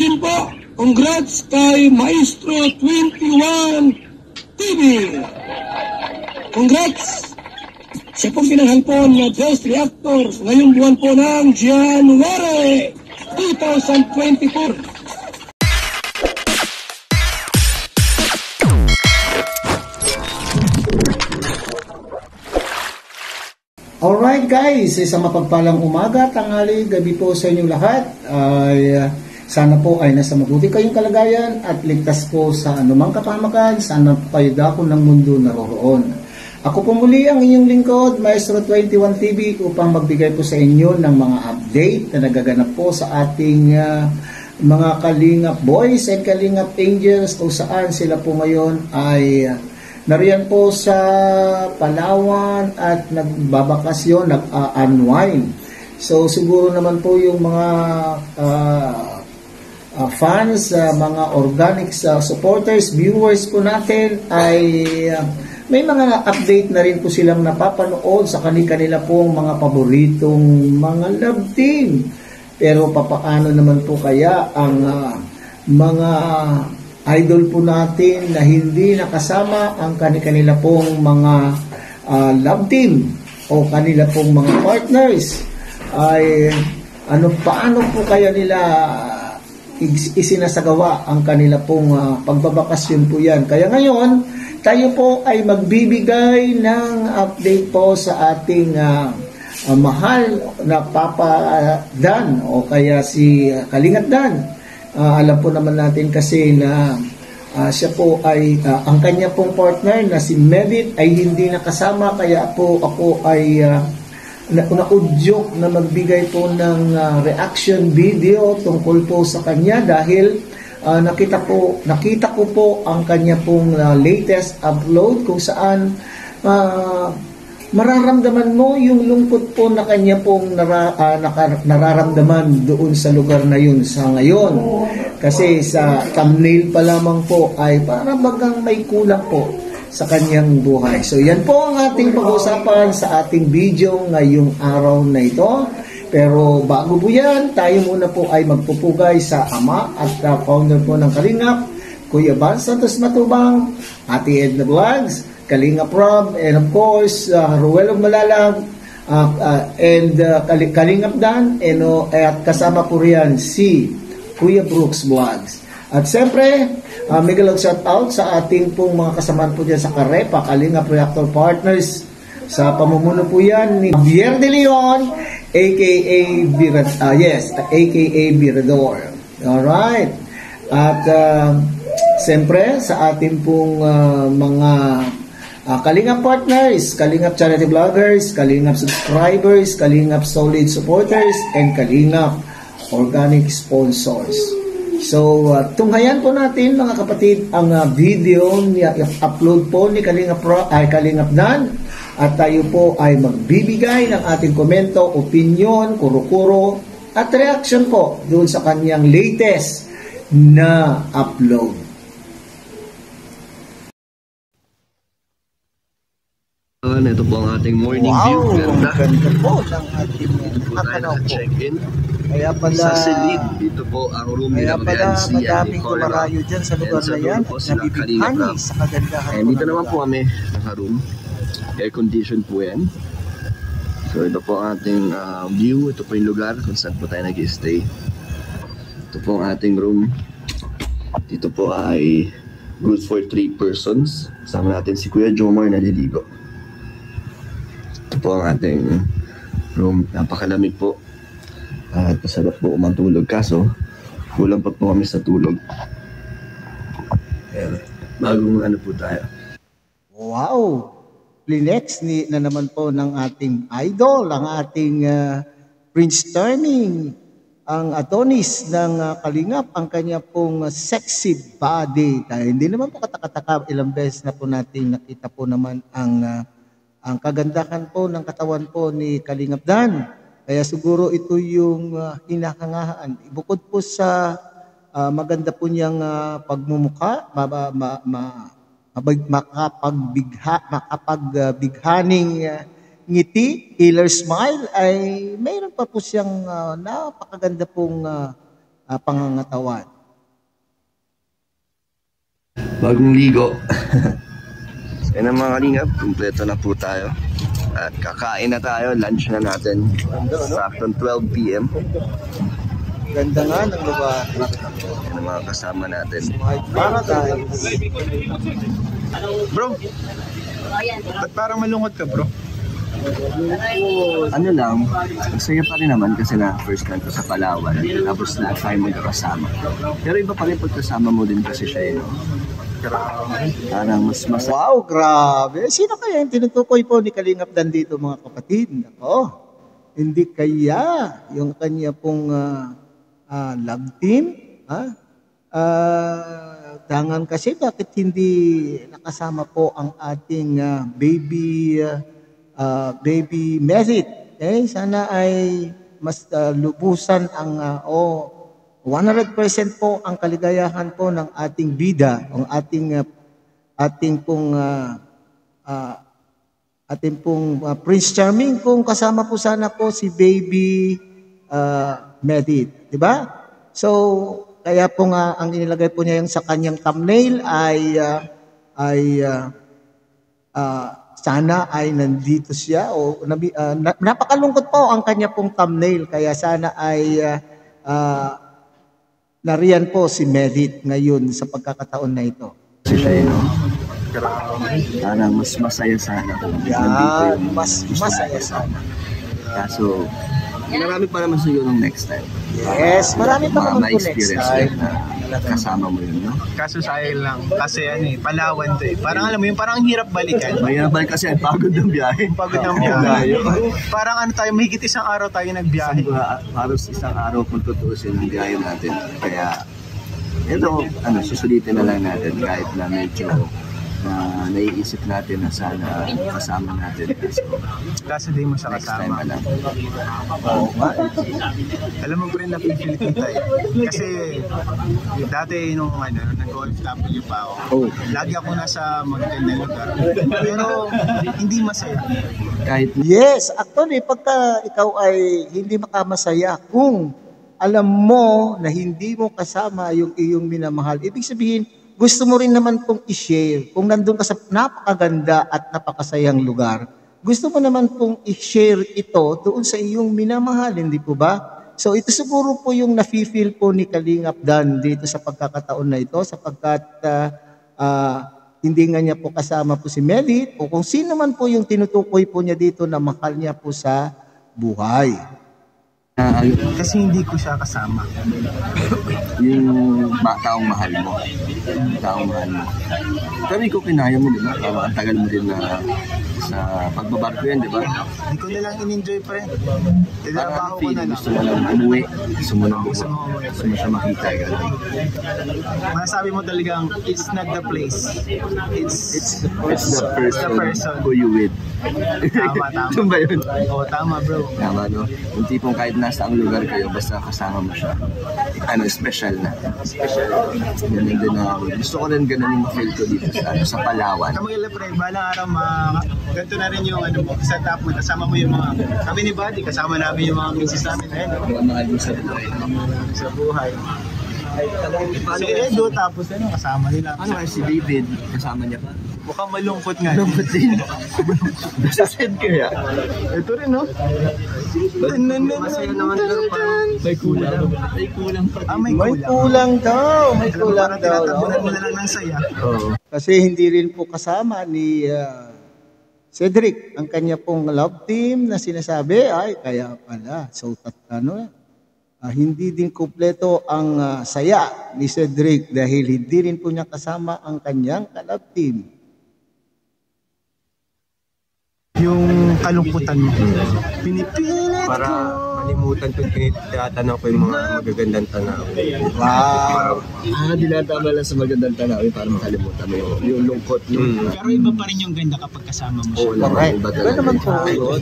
congratulations po. Congrats kay Maestro 21 TV. Congrats. Siya pong pinanghalpon na Best Reactor ngayong buwan po ng January 2024. Alright guys, isang mapagpalang umaga, tanghali, gabi po sa inyong lahat. Sana po ay nasa mabuti kayong kalagayan at ligtas po sa anumang kapahamakan, sana po kayo dako ng mundo naroroon. Ako po muli ang inyong lingkod, Maestro 21 TV, upang magbigay po sa inyo ng mga update na nagaganap po sa ating mga Kalingap Boys and Kalingap Angels, kung saan sila po ngayon ay nariyan po sa Palawan at nagbabakasyon, nag-unwind. So siguro naman po yung mga fans, mga organic supporters, viewers po natin ay may mga update na rin po silang napapanood sa kanila pong mga paboritong mga love team. Pero papaano naman po kaya ang mga idol po natin na hindi nakasama ang kanila pong mga love team o kanila pong mga partners ay paano po kaya nila isinasagawa ang kanila pong pagbabakasyon po yan. Kaya ngayon tayo po ay magbibigay ng update po sa ating mahal na Papa Dan o kaya si Kalingap Dan. Alam po naman natin kasi na siya po ay ang kanya pong partner na si Medit ay hindi nakasama, kaya po ako ay naudyok na magbigay po ng reaction video tungkol po sa kanya dahil nakita ko po ang kanya pong latest upload kung saan mararamdaman mo yung lungkot po na kanya pong nararamdaman doon sa lugar na yun sa ngayon. Kasi sa thumbnail pa lamang po ay para bagang may kulang po sa kanyang buhay. So yan po ang ating pag-uusapan sa ating video ngayong araw na ito. Pero bago po yan, tayo muna po ay magpupugay sa ama at founder po ng Kalingap, Kuya Van Santos Matubang, Ate Edna Vlogs, Kalingap Rob, and of course, Ruel of Malalag, and Kalingap Dan, at kasama po riyan si Kuya Brooks Vlogs. At siyempre, mega lang shout out sa ating pong mga kasamaan po dyan sa Karepa, Kalingap Reactor Partners. Sa pamumuno po yan ni Javier De Leon, aka Birador. Alright. At siyempre, sa ating pong mga Kalingap partners, Kalingap charity vloggers, Kalingap subscribers, Kalingap solid supporters, and Kalingap organic sponsors. So, tunghayan po natin mga kapatid ang video upload po ni Kalingap Dan, at tayo po ay magbibigay ng ating komento, opinion, kuro-kuro at reaction po doon sa kanyang latest na upload. Ito po ang ating morning view. Ganda po ng ating check-in. Kaya pala, sa Silid, dito po ang room nila Mariancy. Madaming kumarayo dyan sa lugar na yan. Nabibigani sa kagandahan. And dito naman po kami naka-room. Air condition po yan. So ito po ang ating view. Ito po yung lugar kung saan po tayo nag-stay. Ito po ang ating room. Dito po ay good for 3 persons. Kasama natin si Kuya Jomar na naliligo. Ito po ang ating room. Napakalamig po. At masarap po umantulog. Kaso, kulang pa po kami sa tulog. Ayan. Bagong ano po tayo. Wow! Plinex na naman po ng ating idol, ang ating Prince Turning, ang Adonis ng Kalingap, ang kanya pong sexy body. Dahil hindi naman po katakataka, ilang beses na po natin nakita po naman ang kagandahan po ng katawan po ni Kalingap Dan. Kaya siguro ito yung hinahangahan. Bukod po sa maganda po niyang pagmumukha, makapagbighaning ngiti, killer smile, ay mayroon pa po siyang napakaganda pong pangangatawan. Bagong ligo. Yan ang mga kalingap, kumpleto na po tayo. At kakain na tayo, lunch na natin. Saktong 12 p.m. Ganda nga ng lugar. Yan ang mga kasama natin. Para tayo. Bro, ba't parang malungkot ka, bro? Ano lang, masaya pa rin naman kasi na first time ko sa Palawan. Tapos last time magkakasama. Pero iba pa rin pagkasama mo din kasi siya, no? Parang mas masaya. Wow, grabe. Sino kaya yung tinutukoy po ni Kalingap Dan dito, mga kapatid? Ako, hindi kaya yung kanya pong love team? Dangan kasi bakit hindi nakasama po ang ating baby Merit? Sana ay mas lubusan ang 100% po ang kaligayahan po ng ating bida, ang ating pong Prince Charming kung kasama po sana po si baby Merit, di ba? So kaya po nga ang inilagay po niya yung sa kanyang thumbnail ay sana ay nandito siya o napakalungkot po ang kanya pong thumbnail kaya sana ay nariyan po si Merit ngayon sa pagkakataon na ito. Kasi siya, no? Parang mas masaya sana. Yan, mas masaya sana. Kaso, marami pa naman siguro next time. Yes, marami pa naman po next time. Kasama mo yun, no? Kaso sayang lang. Kasi Palawan to eh. Parang alam mo yun, parang ang hirap balikan. Mahirap balik kasi ang pagod ng biyahe. Pagod ng biyahe. Parang tayo, mahigit isang araw tayo nagbiyahe. Halos isang araw kung tutuusin ang biyahe natin. Kaya, ito, susulitin na lang natin kahit na medyo naiisip natin na sana kasama natin. Kaso di mo siya Next time kasama. lang. Alam mo bro, napipili ko tayo. Kasi dati nung nag-OFW pa ako, lagi ako nasa magagandang lugar. Pero hindi masaya. Kahit Yes, actually, pagka ikaw ay hindi makamasaya kung alam mo na hindi mo kasama yung iyong minamahal, ibig sabihin, gusto mo rin naman pong i-share. Kung nandun ka sa napakaganda at napakasayang lugar, gusto mo naman pong i-share ito doon sa iyong minamahal, hindi po ba? So ito siguro po yung nafe-feel po ni Kalingap Dan dito sa pagkakataon na ito sapagkat hindi nga niya po kasama po si Merit o kung sino man po yung tinutukoy po niya dito na mahal niya po sa buhay. Kasi hindi ko siya kasama. yung taong mahal mo. Pero ikaw kinaya mo, di ba? Parang ang tagal mo din na sa pagbabarko yan, di ba? Hindi ko na lang in-enjoy pa rin. Tinarabaho ko na lang. Gusto mo lang umuwi. Gusto mo siya makita. Masasabi mo talagang, it's not the place. It's It's the person who you with. Tama. Ito ba yun? Oo, tama bro. Tama, no? Yung tipong kahit nasa ang lugar kayo, basta kasama mo siya. Special na. Ganun din na. Gusto ko rin ganun yung feel ko dito sa Palawan. Kamu yung pre, balang araw ganito na rin yung set up mo. Kasama mo yung mga, kami ni Buddy, kasama namin yung mga misis namin. Mga mahal mo sa buhay. Sa buhay. Si Edo, tapos kasama nila. Ano si David, kasama niya pa? Mukhang malungkot nga. Malungkot din. Nasa sad kaya. Ito rin, no? Masaya naman pero parang may kulang. May kulang. May kulang daw. Tinatabunan mo na lang ng saya. Oo. Kasi hindi rin po kasama ni Cedric ang kanya pong love team na sinasabi ay kaya pala. So hindi din kumpleto ang saya ni Cedric dahil hindi rin po niya kasama ang kanyang ka-love team. Yung kalungkutan mo. Pinipilit para malimutan ko tinatanong ko yung mga magagandang tanawin. Wow! Dinatama lang sa magandang tanawin para makalimutan mo yung lungkot. Pero iba pa rin yung ganda kapag kasama mo siya. Oo, Correct. iba Iba naman po talaga. yun.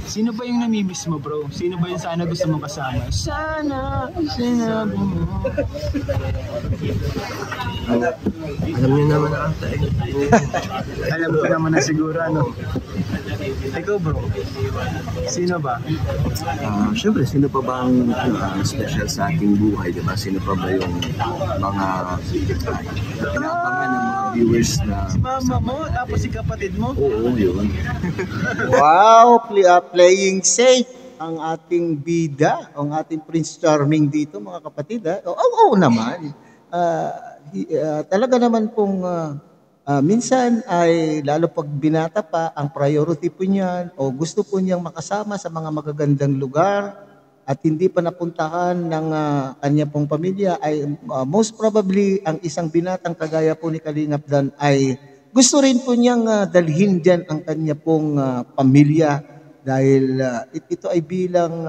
Sino ba yung namimiss mo, bro? Sino ba yung sana gusto mong kasama? Sana, sinabi mo. Alam niyo naman ang ata eh. Alam ko naman na siguro, ano? Ikaw, bro? Sino ba? Siyempre, sino pa ba ang special sa ating buhay, di ba? Sino pa ba yung mga pinaabangan ng mga viewers na... Si mama mo, tapos si kapatid mo? Oo, yun. Wow, playing safe ang ating bida, ang ating Prince Charming dito, mga kapatid. Oo naman. Talaga naman pong minsan ay lalo pag binata pa, ang priority po niyan o gusto po niyang makasama sa mga magagandang lugar at hindi pa napuntahan ng kanya pong pamilya ay most probably ang isang binatang kagaya po ni Kalingap Dan ay gusto rin po niyang dalhin dyan ang kanya pong pamilya dahil ito ay bilang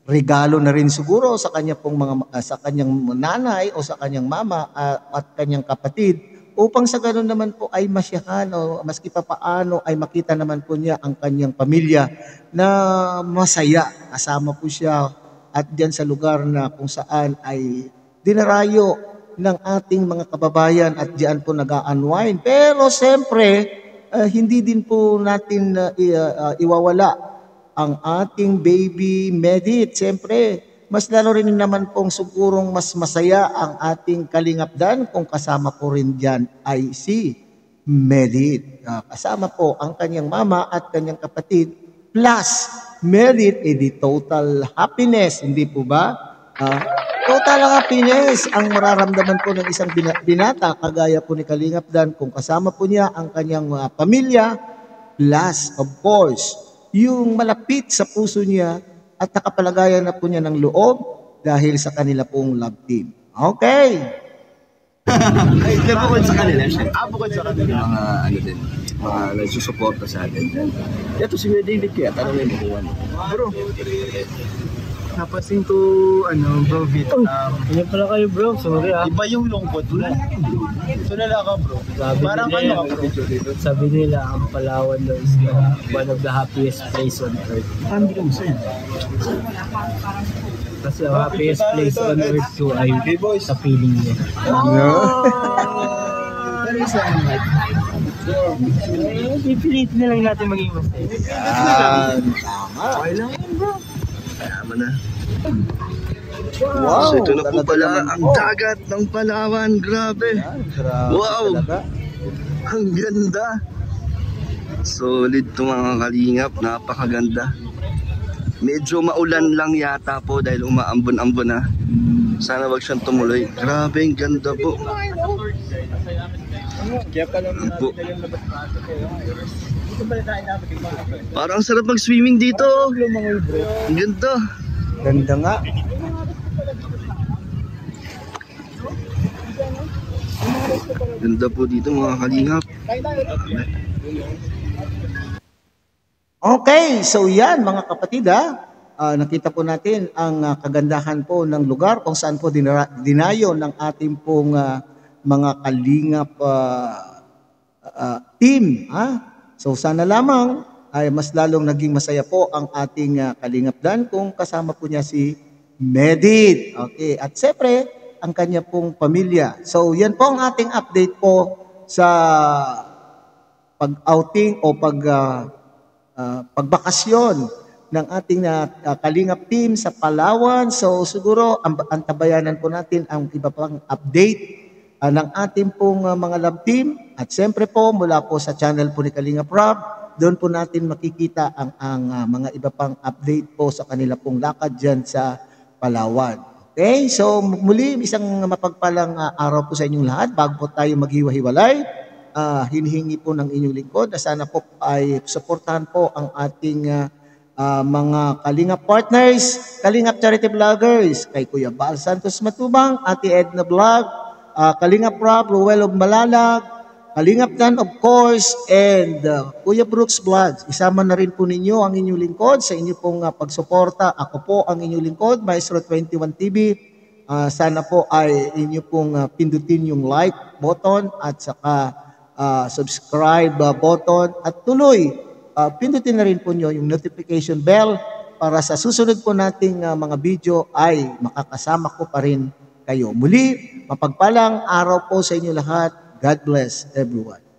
regalo na rin siguro sa kanya pong sa kanyang nanay o sa kanyang mama at kanyang kapatid upang sa ganoon naman po ay masyahan o maski pa paano ay makita naman po niya ang kanyang pamilya na masaya. Kasama po siya at diyan sa lugar na kung saan ay dinarayo ng ating mga kababayan at diyan po nag-unwind. Pero siyempre, hindi din po natin iwawala ang ating baby Medit. Siyempre, mas lalo rin naman pong sigurong mas masaya ang ating Kalingap Dan kung kasama po rin dyan ay si Medit. Kasama po ang kanyang mama at kanyang kapatid plus Medit, di total happiness, hindi po ba? Total happiness ang mararamdaman po ng isang binata kagaya po ni Kalingap Dan kung kasama po niya ang kanyang pamilya plus of course yung malapit sa puso niya at nakapalagayan na po niya ng loob dahil sa kanila pong love team. Okay. Ay, bukod sa kanila, siya. Bukod sa kanila. Yung mga, din, mga nagsusuporta sa atin. Ito si Kuya David kaya, tanongin mo kung ano. Bro, napasin ko, bro, Vit. Ganyan pala kayo bro, sorry Iba yung lungkot mo. Tulala ka, bro. Parang ano ka, bro? Sabi nila, ang Palawan daw is one of the happiest place on earth. Hindi ka masaya. Kasi ang happiest place on earth ko ay sa feeling niya. Pero isa ang like. Pipilitin na lang natin maging masaya. Okay lang yun, bro. Kaya na. Wow. So ito na po talaga pala naman ang po. dagat ng Palawan. Grabe. Grabe Wow. talaga. Ang ganda. Solid to mga kalingap. Napakaganda. Medyo maulan lang yata po dahil umaambon-ambon na. Sana wag siyang tumuloy. Grabe, ang ganda po. Kaya pala Po. Parang ang sarap mag-swimming dito. Ang ganda. Ganda nga. Ganda po dito mga kalingap. Okay, so yan mga kapatid nakita po natin ang kagandahan po ng lugar kung saan po dinayo ng ating pong mga kalingap team. So sana lamang ay mas lalong naging masaya po ang ating Kalingap Dan kung kasama po niya si Medit. Okay, at siyempre ang kanya pong pamilya. So yan po ang ating update po sa pag-outing o pagbakasyon ng ating Kalingap team sa Palawan. So siguro antabayanan po natin ang iba pang update ng ating pong mga love team. At siyempre po mula po sa channel po ni Kalingap Rob, doon po natin makikita ang mga iba pang update po sa kanila pong lakad dyan sa Palawan. Okay, so muli isang mapagpalang araw po sa inyong lahat. Bago po tayo maghiwa-hiwalay, hinihingi po ng inyong lingkod na sana po ay suportahan po ang ating mga Kalingap partners, Kalingap Charity Vloggers, kay Kuya Bal Santos Matubang, Ate Edna Vlog, Kalingap Rob, Ruel of Malalag, Kalingap Dan of course, and Kuya Brooks Vlogs. Isama na rin po ninyo ang inyong lingkod sa inyo pong pagsuporta. Ako po ang inyong lingkod, Maestro 21 TV. Sana po ay inyo pong pindutin yung like button at saka subscribe button at tuloy pindutin na rin po nyo yung notification bell para sa susunod po nating mga video ay makakasama ko pa rin kayo. Muli, mapagpalang araw po sa inyo lahat. God bless everyone.